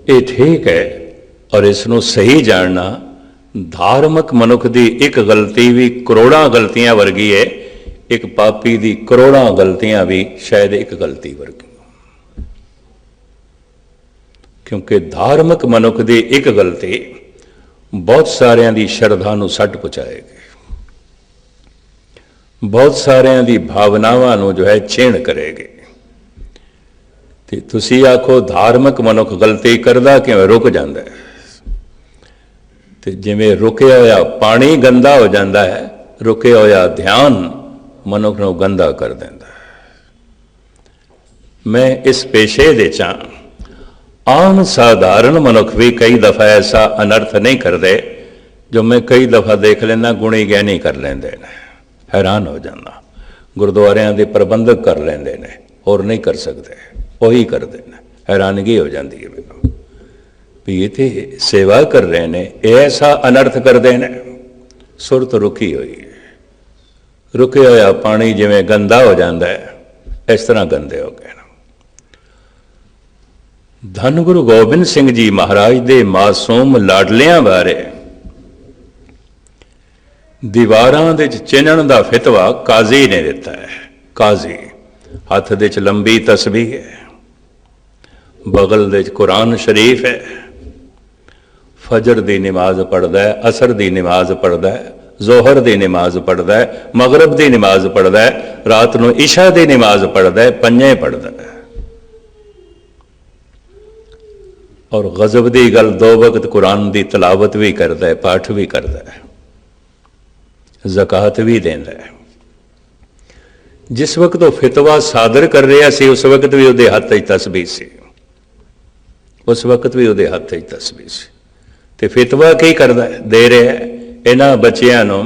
ये ठीक है, और इसनों सही जानना धार्मिक मनुख की एक गलती भी करोड़ों गलतियां वर्गी है, एक पापी की करोड़ों गलतियां भी शायद एक गलती वर्गी। क्योंकि धार्मिक मनुख की एक गलती बहुत सारिਆਂ की श्रद्धा ਨੂੰ सट पहुँचाएगी, बहुत सारिਆਂ की भावनावां ਨੂੰ जो है छेण करेगी। तो तुसी आखो धार्मिक मनुख गलती करदा किवें रुक जाता है, तो जिवें रुकिया होया पानी गंदा हो जाता है, रुकिया होया ध्यान मनुख नूं गंदा कर देंदा है। मैं इस पेशे दे च आम साधारण मनुख भी कई दफ़ा ऐसा अनर्थ नहीं करते जो मैं कई दफ़ा देख लेना गुणी ज्ञानी कर लेंदे ने, हैरान हो जाना। गुरुद्वारियां दे प्रबंधक कर लेंदे ने और नहीं कर सकते, वही करते हैं, हैरानगी हो जाती है मैनूं भी ये तो सेवा कर रहे हैं, ऐसा अनर्थ करते हैं। सुरत रुकी हुई है, रुके होया पानी जिवें गंदा हो जाता है, इस तरह गंदे हो गए। धन गुरु गोबिंद सिंह जी महाराज दे मासूम लाडलियां बारे दीवारां दे चिन्हण दा फितवा काजी ने दिता है। काजी हथ दे च लंबी तस्बीह है, बगल दे कुरान शरीफ है, फजर की नमाज पढ़ता है, असर की नमाज पढ़ता है, जोहर की नमाज पढ़ता है, मगरब की नमाज पढ़ता है, रात को इशा की नमाज पढ़ता है, पंजे पढ़ता है। और गजब की गल दो वक्त कुरान की तलावत भी करता है, पाठ भी करता है, ज़कात भी देता है। जिस वक्त वो फितवा सादर कर रहा सी उस वक्त भी उसके हथ तस्बीह सी, उस वक्त भी उसके हथ तस्बीह सी। तो फितवा की करता है, दे रहा है इन्हां बच्चियां नूं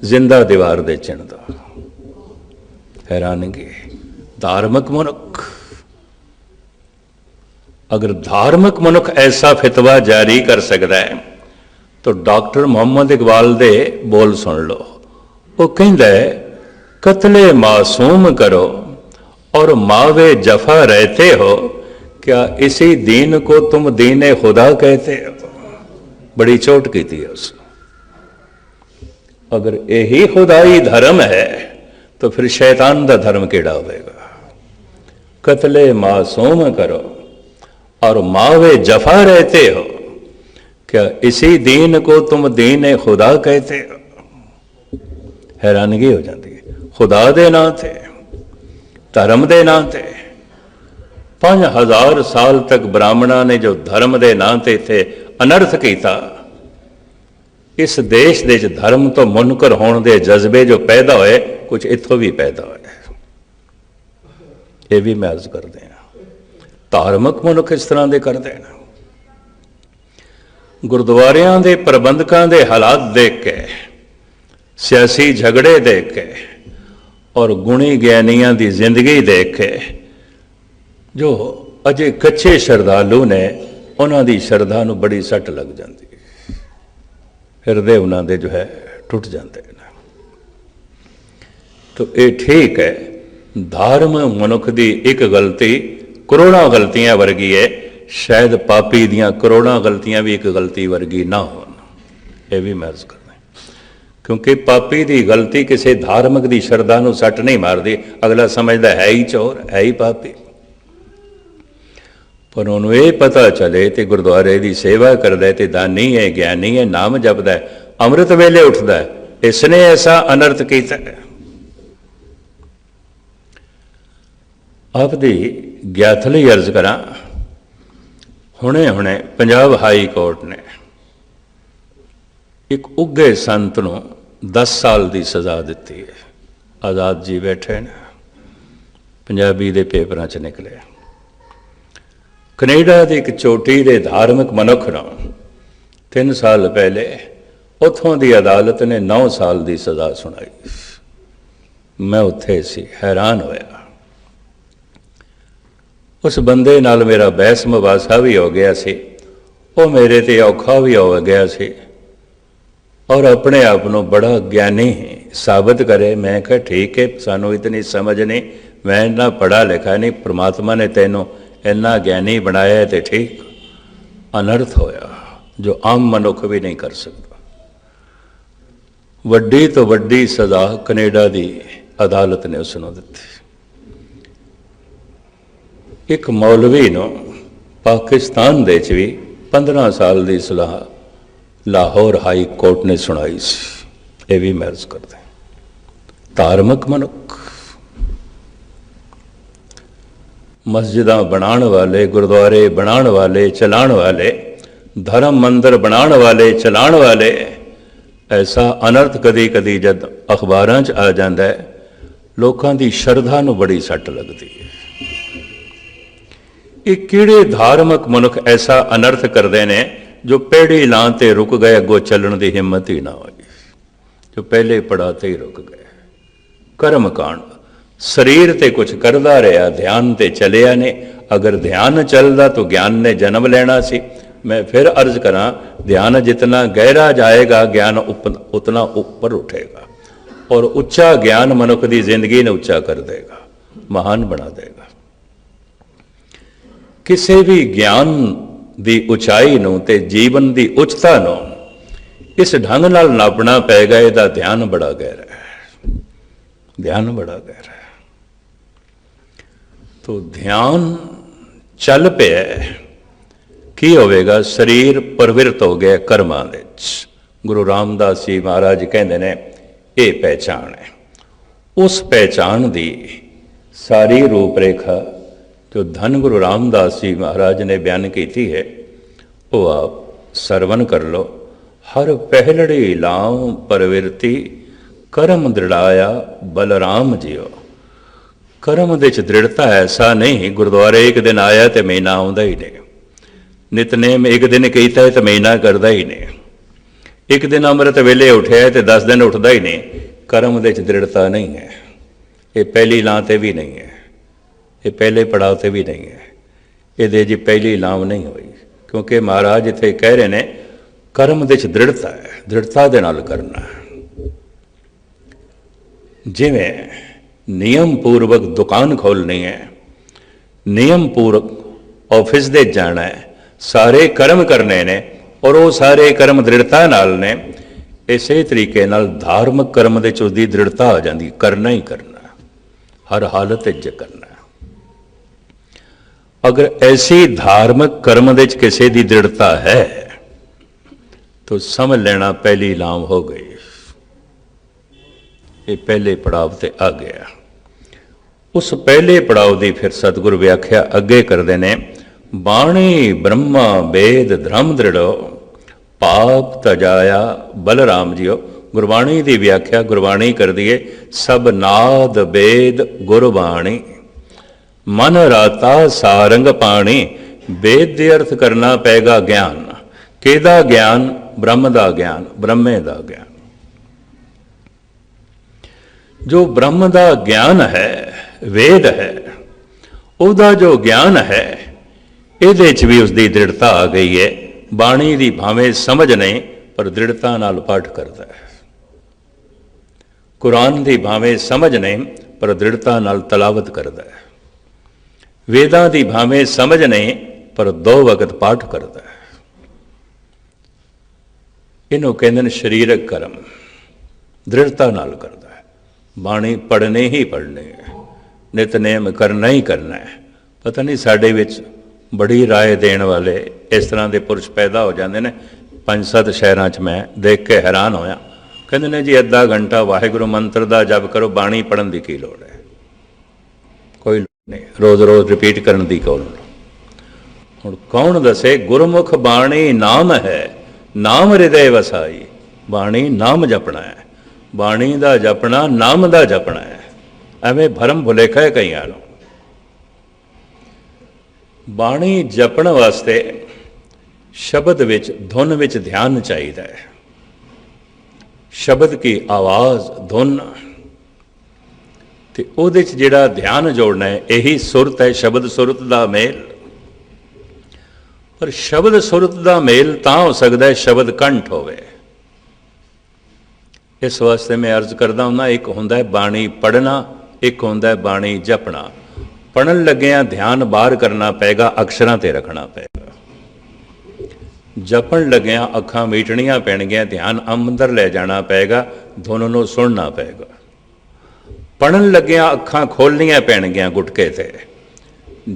जिंदा दीवार दे चिण दो। हैरानगी। धार्मिक मनुख, अगर धार्मिक मनुख ऐसा फितवा जारी कर सकता है तो डॉक्टर मोहम्मद इकबाल दे बोल सुन लो। वो कहता है कत्ले मासूम करो और मावे जफा रहते हो, क्या इसी दीन को तुम दीन खुदा कहते हो। बड़ी चोट की थी उस। अगर यही खुदाई धर्म है तो फिर शैतान का धर्म केड़ा होगा। कत्ले मासूम करो और मावे जफा रहते हो, क्या इसी दीन को तुम दीन खुदा कहते हो। हैरानगी हो जाती है। खुदा दे नां ते, धर्म दे नां ते 5000 साल तक ब्राह्मणों ने जो धर्म के नां ते इत्थे अनर्थ किया, इस देश दे धर्म तो मुनकर होने के जज्बे जो पैदा होए कुछ इत्थों भी पैदा होए। ये भी मैं अर्ज करते हैं, धार्मिक मनुख इस तरह के करते हैं। गुरुद्वारियां दे प्रबंधकों के हालात देख के, सियासी झगड़े देख के और गुणी ज्ञानियों की जिंदगी देख के जो अजे कच्चे श्रद्धालु ने उन्हों श्रद्धा नूं बड़ी सट लग जाती है, हृदय उन्होंने जो है टुट जाते हैं। तो ये ठीक है, धार्मिक मनुख की एक गलती करोड़ों गलतियां वर्गी है, शायद पापी दियां करोड़ों गलतियां भी एक गलती वर्गी ना हो। यह भी मैं अर्ज करना, क्योंकि पापी की गलती किसी धार्मिक की श्रद्धा नूं सट नहीं मारती। अगला समझदा है ही चोर, है ही पापी, पर उन्होंने ये पता चले तो गुरुद्वारे की सेवा करता है, तो दानी है, ज्ञानी है, नाम जपदा है, अमृत वेले उठता है, इसने ऐसा अनर्थ किया है। आपकी ज्ञातली अर्ज करा, हुणे हुणे पंजाब हाई कोर्ट ने एक उगे संत नूं 10 साल की सज़ा दी है। आज़ाद जी बैठे ने, पंजाबी के पेपरों च निकले। कनेडा की एक चोटी के धार्मिक मनुख नूं 3 साल पहले उतों की अदालत ने 9 साल की सज़ा सुनाई। मैं उत्थे सी, हैरान होया। उस बंदे नाल मेरा बहस मुबासा भी हो गया सी, वो मेरे ते औखा भी हो गया सी और अपने आप को बड़ा ज्ञानी साबित करे। मैं कहा ठीक है, सानू इतनी समझ नहीं, मैं इन्ना पढ़ा लिखा नहीं, परमात्मा ने तेनों इन्ना ज्ञानी बनाया है तो ठीक। ਅਨਰਥ ਹੋਇਆ ਜੋ ਆਮ ਮਨੁੱਖ ਵੀ ਨਹੀਂ ਕਰ ਸਕਦਾ। ਵੱਡੀ ਤੋਂ ਵੱਡੀ ਸਜ਼ਾ ਕੈਨੇਡਾ ਦੀ ਅਦਾਲਤ ਨੇ ਉਸ ਨੂੰ ਦਿੱਤੀ। ਇੱਕ ਮੌਲਵੀ ਨੂੰ ਪਾਕਿਸਤਾਨ ਦੇ 'ਚ ਵੀ 15 ਸਾਲ ਦੀ ਸਲਾਹ ਲਾਹੌਰ ਹਾਈ ਕੋਰਟ ਨੇ ਸੁਣਾਈ ਸੀ। ਇਹ ਵੀ ਮੈਂ ਅਰਜ਼ ਕਰਦਾ, ਧਾਰਮਿਕ ਮਨੁੱਖ, ਮਸਜਿਦਾਂ ਬਣਾਉਣ ਵਾਲੇ, ਗੁਰਦੁਆਰੇ ਬਣਾਉਣ ਵਾਲੇ, ਚਲਾਉਣ ਵਾਲੇ, ਧਰਮ ਮੰਦਰ ਬਣਾਉਣ ਵਾਲੇ, ਚਲਾਉਣ ਵਾਲੇ, ਐਸਾ ਅਨਰਥ ਕਦੀ ਕਦੀ ਜਦ ਅਖਬਾਰਾਂ 'ਚ ਆ ਜਾਂਦਾ ਹੈ, ਲੋਕਾਂ ਦੀ ਸ਼ਰਧਾ ਨੂੰ ਬੜੀ ਸੱਟ ਲੱਗਦੀ ਹੈ। ਇਹ ਕਿਹੜੇ ਧਾਰਮਿਕ ਮਨੁੱਖ ਐਸਾ ਅਨਰਥ ਕਰਦੇ ਨੇ ਜੋ ਪਹਿਲੀ ਲਾਂ ਤੇ ਰੁਕ ਗਏ, ਅੱਗੋਂ ਚੱਲਣ ਦੀ ਹਿੰਮਤ ਹੀ ਨਾ ਹੋਈ, ਜੋ ਪਹਿਲੇ ਪੜਾਅ ਤੇ ਹੀ ਰੁਕ ਗਏ। ਕਰਮ ਕਾਂਡ, ਸਰੀਰ ਤੇ ਕੁਝ ਕਰਦਾ ਰਿਹਾ, ਧਿਆਨ ਤੇ ਚਲਿਆ ਨੇ। ਅਗਰ ਧਿਆਨ ਚੱਲਦਾ ਤਾਂ ਗਿਆਨ ਨੇ ਜਨਮ ਲੈਣਾ ਸੀ। ਮੈਂ ਫਿਰ ਅਰਜ਼ ਕਰਾਂ, ਧਿਆਨ ਜਿਤਨਾ ਗਹਿਰਾ ਜਾਏਗਾ ਗਿਆਨ ਉਤਨਾ ਉੱਪਰ ਉਠੇਗਾ, ਔਰ ਉੱਚਾ ਗਿਆਨ ਮਨੁੱਖ ਦੀ ਜ਼ਿੰਦਗੀ ਨੂੰ ਉੱਚਾ ਕਰ ਦੇਗਾ, ਮਹਾਨ ਬਣਾ ਦੇਗਾ। ਕਿਸੇ ਵੀ ਗਿਆਨ ਦੀ ਉਚਾਈ ਨੂੰ ਤੇ ਜੀਵਨ ਦੀ ਉੱਚਤਾ ਨੂੰ ਇਸ ਢੰਗ ਨਾਲ ਨਾਪਣਾ ਪਏਗਾ। ਇਹਦਾ ਧਿਆਨ ਬੜਾ ਗਹਿਰਾ ਹੈ, ਧਿਆਨ ਬੜਾ ਗਹਿਰਾ ਹੈ। ਤੋ ਧਿਆਨ ਚੱਲ ਪਿਆ, ਕੀ ਹੋਵੇਗਾ? ਸਰੀਰ ਪ੍ਰਵਿਰਤ ਹੋ ਗਿਆ ਕਰਮਾਂ ਵਿੱਚ। ਗੁਰੂ ਰਾਮਦਾਸ ਜੀ ਮਹਾਰਾਜ ਕਹਿੰਦੇ ਨੇ ਇਹ ਪਹਿਚਾਣ ਹੈ। ਉਸ ਪਹਿਚਾਣ ਦੀ ਸਾਰੀ ਰੂਪ ਰੇਖਾ ਜੋ ਧੰਨ ਗੁਰੂ ਰਾਮਦਾਸ ਜੀ ਮਹਾਰਾਜ ਨੇ ਬਿਆਨ ਕੀਤੀ ਹੈ, ਉਹ ਆਪ ਸਰਵਨ ਕਰ ਲਓ। ਹਰ ਪਹਿਲੜੀ ਲਾਉ ਪ੍ਰਵਿਰਤੀ, ਕਰਮ ਦ੍ਰਿੜਾਇਆ ਬਲਰਾਮ ਜੀਓ। ਕਰਮ ਦੇ 'ਚ ਦ੍ਰਿੜਤਾ ਐਸਾ ਨਹੀਂ, ਗੁਰਦੁਆਰੇ ਇੱਕ ਦਿਨ ਆਇਆ ਤੇ ਮਹੀਨਾ ਆਉਂਦਾ ਹੀ ਨਹੀਂ। ਨਿਤਨੇਮ ਇੱਕ ਦਿਨ ਕੀਤਾ ਤੇ ਮਹੀਨਾ ਕਰਦਾ ਹੀ ਨਹੀਂ। ਇੱਕ ਦਿਨ ਅੰਮ੍ਰਿਤ ਵੇਲੇ ਉੱਠਿਆ ਤੇ 10 ਦਿਨ ਉੱਠਦਾ ਹੀ ਨਹੀਂ। ਕਰਮ ਦੇ 'ਚ ਦ੍ਰਿੜਤਾ ਨਹੀਂ ਹੈ। ਇਹ ਪਹਿਲੀ ਲਾਂ ਤੇ ਵੀ ਨਹੀਂ ਹੈ, ਇਹ ਪਹਿਲੇ ਪੜਾਅ ਤੇ ਵੀ ਨਹੀਂ ਹੈ। ਇਹਦੇ ਜੀ ਪਹਿਲੀ ਲਾਂਵ ਨਹੀਂ ਹੋਈ, ਕਿਉਂਕਿ ਮਹਾਰਾਜ ਇੱਥੇ ਕਹਿ ਰਹੇ ਨੇ ਕਰਮ ਦੇ 'ਚ ਦ੍ਰਿੜਤਾ ਹੈ, ਦ੍ਰਿੜਤਾ ਦੇ ਨਾਲ ਕਰਨਾ। ਜਿਵੇਂ ਨਿਯਮ ਪੂਰਵਕ ਦੁਕਾਨ ਖੋਲ੍ਹਣੀ ਹੈ, ਨਿਯਮ ਪੂਰਵਕ ਆਫਿਸ ਦੇ ਜਾਣਾ ਹੈ, ਸਾਰੇ ਕਰਮ ਕਰਨੇ ਨੇ, ਔਰ ਉਹ ਸਾਰੇ ਕਰਮ ਦ੍ਰਿੜਤਾ ਨਾਲ ਨੇ। ਇਸੇ ਤਰੀਕੇ ਨਾਲ ਧਾਰਮਿਕ ਕਰਮ ਦੇ 'ਚ ਉਸਦੀ ਦ੍ਰਿੜਤਾ ਆ ਜਾਂਦੀ, ਕਰਨਾ ਹੀ ਕਰਨਾ, ਹਰ ਹਾਲਤ ਵਿੱਚ ਕਰਨਾ। ਅਗਰ ਐਸੀ ਧਾਰਮਿਕ ਕਰਮ ਦੇ 'ਚ ਕਿਸੇ ਦੀ ਦ੍ਰਿੜਤਾ ਹੈ ਤਾਂ ਸਮਝ ਲੈਣਾ ਪਹਿਲੀ ਲਾਂਵ ਹੋ ਗਈ, ਇਹ ਪਹਿਲੇ ਪੜਾਅ ਤੇ ਆ ਗਿਆ। ਉਸ ਪਹਿਲੇ ਪੜਾਅ ਦੀ ਫਿਰ ਸਤਿਗੁਰ ਵਿਆਖਿਆ ਅੱਗੇ ਕਰਦੇ ਨੇ। ਬਾਣੀ ਬ੍ਰਹਮਾ ਵੇਦ ਧਰਮ ਦ੍ਰਿੜੋ, ਪਾਪ ਤਜਾਇਆ ਬਲਰਾਮ ਜੀਓ। ਗੁਰਬਾਣੀ ਦੀ ਵਿਆਖਿਆ ਗੁਰਬਾਣੀ ਕਰਦੀ ਏ, ਸਭ ਨਾਦ ਵੇਦ ਗੁਰਬਾਣੀ, ਮਨ ਰਾਤਾ ਸਾਰੰਗ ਪਾਣੀ। ਵੇਦ ਦੇ ਅਰਥ ਕਰਨਾ ਪਏਗਾ ਗਿਆਨ। ਕਿਹਦਾ ਗਿਆਨ? ਬ੍ਰਹਮ ਦਾ ਗਿਆਨ, ਬ੍ਰਹਮੇ ਦਾ ਗਿਆਨ। ਜੋ ਬ੍ਰਹਮ ਦਾ ਗਿਆਨ ਹੈ, ਵੇਦ ਹੈ, ਉਹਦਾ ਜੋ ਗਿਆਨ ਹੈ, ਇਹਦੇ 'ਚ ਵੀ ਉਸਦੀ ਦ੍ਰਿੜਤਾ ਆ ਗਈ ਹੈ। ਬਾਣੀ ਦੀ ਭਾਵੇਂ ਸਮਝ ਨਹੀਂ, ਪਰ ਦ੍ਰਿੜਤਾ ਨਾਲ ਪਾਠ ਕਰਦਾ ਹੈ। ਕੁਰਾਨ ਦੀ ਭਾਵੇਂ ਸਮਝ ਨਹੀਂ, ਪਰ ਦ੍ਰਿੜਤਾ ਨਾਲ ਤਲਾਵਤ ਕਰਦਾ ਹੈ। ਵੇਦਾਂ ਦੀ ਭਾਵੇਂ ਸਮਝ ਨਹੀਂ, ਪਰ 2 ਵਕਤ ਪਾਠ ਕਰਦਾ ਹੈ। ਇਹਨੂੰ ਕਹਿੰਦੇ ਨੇ ਸਰੀਰਕ ਕਰਮ, ਦ੍ਰਿੜਤਾ ਨਾਲ ਕਰਦਾ ਹੈ। ਬਾਣੀ ਪੜ੍ਹਨੀ ਹੀ ਪੜ੍ਹਨੀ ਹੈ, ਨਿਤਨੇਮ ਕਰਨਾ ਹੀ ਕਰਨਾ ਹੈ। ਪਤਾ ਨਹੀਂ ਸਾਡੇ ਵਿੱਚ ਬੜੀ ਰਾਏ ਦੇਣ ਵਾਲੇ ਇਸ ਤਰ੍ਹਾਂ ਦੇ ਪੁਰਸ਼ ਪੈਦਾ ਹੋ ਜਾਂਦੇ ਨੇ। 5-7 ਸ਼ਹਿਰਾਂ 'ਚ ਮੈਂ ਦੇਖ ਕੇ ਹੈਰਾਨ ਹੋਇਆ। ਕਹਿੰਦੇ ਨੇ ਜੀ ਅੱਧਾ ਘੰਟਾ ਵਾਹਿਗੁਰੂ ਮੰਤਰ ਦਾ ਜਪ ਕਰੋ, ਬਾਣੀ ਪੜ੍ਹਨ ਦੀ ਕੀ ਲੋੜ ਹੈ? ਕੋਈ ਲੋੜ ਨਹੀਂ, ਰੋਜ਼-ਰੋਜ਼ ਰਿਪੀਟ ਕਰਨ ਦੀ ਕੋਈ ਲੋੜ। ਹੁਣ ਕੌਣ ਦੱਸੇ? ਗੁਰਮੁਖ ਬਾਣੀ ਨਾਮ ਹੈ, ਨਾਮ ਹਿਰਦੇ ਵਸਾਈ। ਬਾਣੀ ਨਾਮ ਜਪਣਾ ਹੈ, ਬਾਣੀ ਦਾ ਜਪਣਾ ਨਾਮ ਦਾ ਜਪਣਾ ਹੈ। ਐਵੇਂ ਭਰਮ ਭੁਲੇਖਾ ਹੈ ਕਈਆਂ ਨੂੰ। ਬਾਣੀ ਜਪਣ ਵਾਸਤੇ ਸ਼ਬਦ ਵਿੱਚ, ਧੁਨ ਵਿੱਚ ਧਿਆਨ ਚਾਹੀਦਾ ਹੈ। ਸ਼ਬਦ ਕੀ ਆਵਾਜ਼, ਧੁਨ, ਤੇ ਉਹਦੇ 'ਚ ਜਿਹੜਾ ਧਿਆਨ ਜੋੜਨਾ ਹੈ, ਇਹੀ ਸੁਰਤ ਹੈ। ਸ਼ਬਦ ਸੁਰਤ ਦਾ ਮੇਲ। ਪਰ ਸ਼ਬਦ ਸੁਰਤ ਦਾ ਮੇਲ ਤਾਂ ਹੋ ਸਕਦਾ ਹੈ ਸ਼ਬਦ ਕੰਠ ਹੋਵੇ। ਇਸ ਵਾਸਤੇ ਮੈਂ ਅਰਜ਼ ਕਰਦਾ ਹੁੰਦਾ, ਇੱਕ ਹੁੰਦਾ ਹੈ ਬਾਣੀ ਪੜ੍ਹਨਾ, ਇੱਕ ਹੁੰਦਾ ਹੈ ਬਾਣੀ ਜਪਣਾ। ਪੜ੍ਹਨ ਲੱਗਿਆਂ ਧਿਆਨ ਬਾਹਰ ਕਰਨਾ ਪਏਗਾ, ਅਕਸ਼ਰਾਂ ਤੇ ਰੱਖਣਾ ਪਏਗਾ। ਜਪਣ ਲੱਗਿਆਂ ਅੱਖਾਂ ਮੀਟਣੀਆਂ ਪੈਣਗੀਆਂ, ਧਿਆਨ ਅੰਦਰ ਲੈ ਜਾਣਾ ਪਏਗਾ, ਦੋਨੋਂ ਨੂੰ ਸੁਣਨਾ ਪਏਗਾ। ਪੜ੍ਹਨ ਲੱਗਿਆਂ ਅੱਖਾਂ ਖੋਲ੍ਹਣੀਆਂ ਪੈਣਗੀਆਂ ਗੁਟਕੇ 'ਤੇ,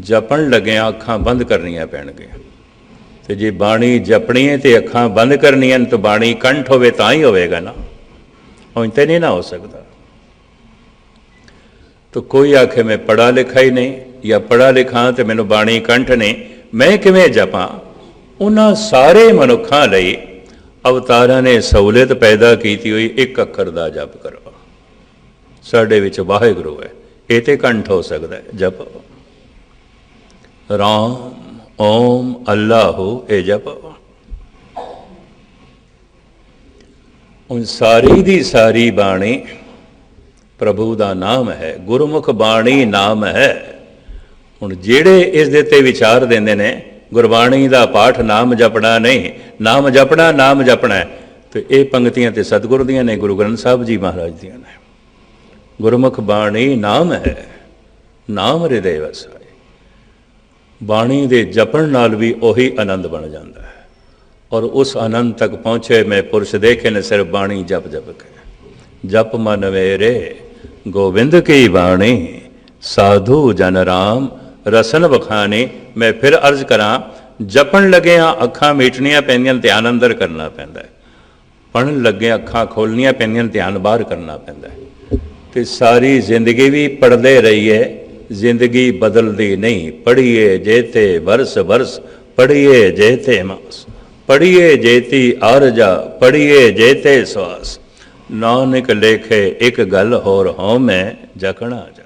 ਜਪਣ ਲੱਗਿਆਂ ਅੱਖਾਂ ਬੰਦ ਕਰਨੀਆਂ ਪੈਣਗੀਆਂ। ਤੇ ਜੇ ਬਾਣੀ ਜਪਣੀ ਹੈ ਤੇ ਅੱਖਾਂ ਬੰਦ ਕਰਨੀਆਂ ਤਾਂ ਬਾਣੀ ਕੰਠ ਹੋਵੇ ਤਾਂ ਹੀ ਹੋਵੇਗਾ ਨਾ, ਉਂਝ ਤੇ ਨਹੀਂ ਨਾ ਹੋ ਸਕਦਾ। ਤਾਂ ਕੋਈ ਆਖੇ ਮੈਂ ਪੜ੍ਹਾ ਲਿਖਾ ਹੀ ਨਹੀਂ ਜਾਂ ਪੜ੍ਹਾ ਲਿਖਾ ਤੇ ਮੈਨੂੰ ਬਾਣੀ ਕੰਠ ਨਹੀਂ, ਮੈਂ ਕਿਵੇਂ ਜਪਾਂ? ਉਹਨਾਂ ਸਾਰੇ ਮਨੁੱਖਾਂ ਲਈ ਅਵਤਾਰਾਂ ਨੇ ਸਹੂਲਤ ਪੈਦਾ ਕੀਤੀ ਹੋਈ, ਇੱਕ ਅੱਖਰ ਦਾ ਜਪ ਕਰੋ। ਸਾਡੇ ਵਿੱਚ ਵਾਹਿਗੁਰੂ ਹੈ, ਇਹ ਤੇ ਕੰਠ ਹੋ ਸਕਦਾ ਹੈ, ਜਪੋ ਰਾਮ ਓਮ ਅੱਲਾਹੂ, ਇਹ ਜਪੋ। ਹੁਣ ਸਾਰੀ ਦੀ ਸਾਰੀ ਬਾਣੀ ਪ੍ਰਭੂ ਦਾ ਨਾਮ ਹੈ, ਗੁਰਮੁਖ ਬਾਣੀ ਨਾਮ ਹੈ। ਹੁਣ ਜਿਹੜੇ ਇਸ ਦੇ ਤੇ ਵਿਚਾਰ ਦਿੰਦੇ ਨੇ ਗੁਰਬਾਣੀ ਦਾ ਪਾਠ ਨਾਮ ਜਪਣਾ ਨਹੀਂ, ਨਾਮ ਜਪਣਾ ਨਾਮ ਜਪਣਾ, ਤੇ ਇਹ ਪੰਕਤੀਆਂ ਤੇ ਸਤਿਗੁਰੂ ਦੀਆਂ ਨੇ, ਗੁਰੂ ਗ੍ਰੰਥ ਸਾਹਿਬ ਜੀ ਮਹਾਰਾਜ ਦੀਆਂ ਨੇ। ਗੁਰਮੁਖ ਬਾਣੀ ਨਾਮ ਹੈ, ਨਾਮ ਹਿਰਦੇ ਵਸਾਏ। ਬਾਣੀ ਦੇ ਜਪਣ ਨਾਲ ਵੀ ਉਹੀ ਆਨੰਦ ਬਣ ਜਾਂਦਾ ਹੈ, ਔਰ ਉਸ ਆਨੰਦ ਤੱਕ ਪਹੁੰਚੇ ਮੈਂ ਪੁਰਸ਼ ਦੇਖੇ ਨੇ ਸਿਰਫ ਬਾਣੀ ਜਪ ਜਪ ਕੇ। ਜਪ ਮਨ ਮੇਰੇ ਗੋਬਿੰਦ ਕੀ ਬਾਣੀ, ਸਾਧੂ ਜਨ ਰਾਮ ਰਸਨ ਬਖਾਨੀ। ਮੈਂ ਫਿਰ ਅਰਜ਼ ਕਰਾਂ, ਜਪਣ ਲੱਗਿਆਂ ਅੱਖਾਂ ਮੀਟਣੀਆਂ ਪੈਂਦੀਆਂ, ਧਿਆਨ ਅੰਦਰ ਕਰਨਾ ਪੈਂਦਾ ਹੈ। ਪੜ੍ਹਨ ਲੱਗੇ ਅੱਖਾਂ ਖੋਲ੍ਹਣੀਆਂ ਪੈਂਦੀਆਂ, ਧਿਆਨ ਬਾਹਰ ਕਰਨਾ ਪੈਂਦਾ ਹੈ। ਤੇ ਸਾਰੀ ਜ਼ਿੰਦਗੀ ਵੀ ਪੜ੍ਹਦੇ ਰਹੀਏ, ਜ਼ਿੰਦਗੀ ਬਦਲਦੀ ਨਹੀਂ। ਪੜ੍ਹੀਏ ਜੇਤੇ ਬਰਸ ਬਰਸ, ਪੜ੍ਹੀਏ ਜੇਤੇ ਮਾਸ, ਪੜ੍ਹੀਏ ਜੇਤੀ ਆਰਜਾ, ਪੜ੍ਹੀਏ ਜੇਤੇ ਸਵਾਸ। ਨਾਨਕ ਲੇਖੇ ਇੱਕ ਗੱਲ ਹੋਰ ਹਉ ਮੈਂ ਜਕਣਾ ਜਾ।